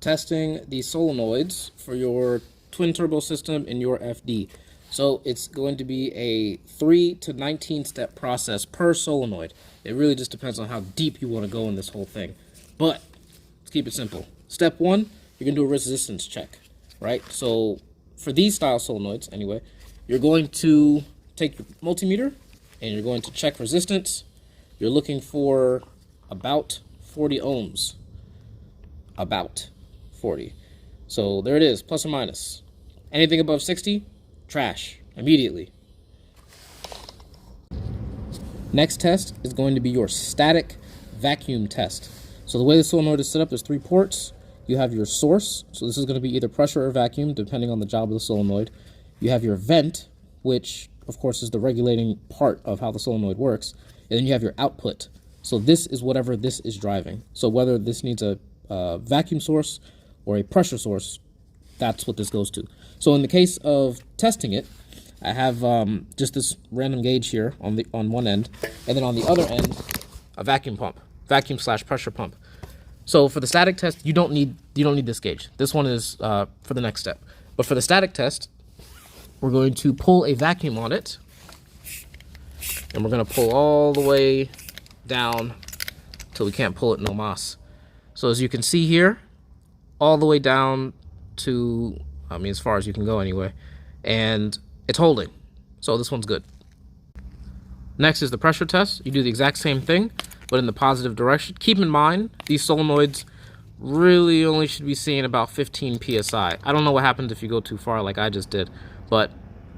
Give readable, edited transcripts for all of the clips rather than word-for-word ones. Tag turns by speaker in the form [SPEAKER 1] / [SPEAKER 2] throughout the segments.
[SPEAKER 1] testing the solenoids for your twin turbo system in your FD. So it's going to be a 3 to 19 step process per solenoid. It really just depends on how deep you want to go in this whole thing. But let's keep it simple. Step 1, you're going to do a resistance check, right? So for these style solenoids, anyway, you're going to take your multimeter and you're going to check resistance. You're looking for about 40 ohms. About 40. So there it is, plus or minus. Anything above 60, trash, immediately. Next test is going to be your static vacuum test. So the way the solenoid is set up, there's 3 ports. You have your source, so this is going to be either pressure or vacuum, depending on the job of the solenoid. You have your vent, which of course is the regulating part of how the solenoid works. And then you have your output. So this is whatever this is driving. So whether this needs a vacuum source or a pressure source, that's what this goes to. So in the case of testing it, I have just this random gauge here on one end, and then on the other end, a vacuum pump, vacuum/pressure pump. So for the static test, you don't need this gauge. This one is for the next step. But for the static test, we're going to pull a vacuum on it, and we're going to pull all the way down till we can't pull it no mas. So as you can see here, all the way down to, as far as you can go anyway, and it's holding. So this one's good. Next is the pressure test. You do the exact same thing, but in the positive direction. Keep in mind, these solenoids really only should be seeing about 15 psi. I don't know what happens if you go too far like I just did, but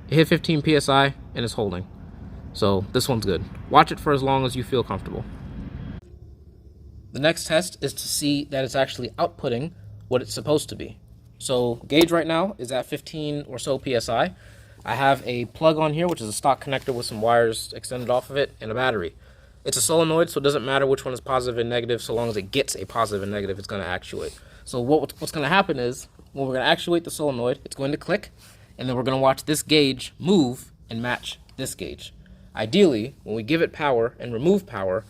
[SPEAKER 1] it hit 15 psi and it's holding. So this one's good. Watch it for as long as you feel comfortable. The next test is to see that it's actually outputting what it's supposed to be. So gauge right now is at 15 or so psi. I have a plug on here, which is a stock connector with some wires extended off of it, and a battery. It's a solenoid, so it doesn't matter which one is positive and negative. So long as it gets a positive and negative, it's going to actuate. So what's going to happen is, when we're going to actuate the solenoid, it's going to click, and then we're going to watch this gauge move and match this gauge. Ideally, when we give it power and remove power,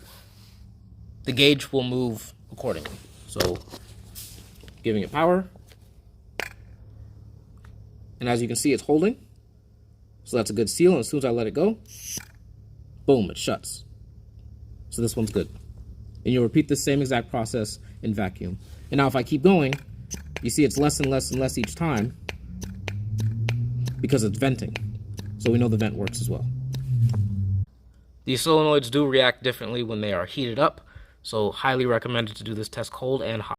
[SPEAKER 1] the gauge will move accordingly. So giving it power, and as you can see, it's holding. So that's a good seal, and as soon as I let it go, boom, it shuts. So this one's good. And you'll repeat the same exact process in vacuum. And now if I keep going, you see it's less and less and less each time because it's venting. So we know the vent works as well. These solenoids do react differently when they are heated up, so highly recommended to do this test cold and hot.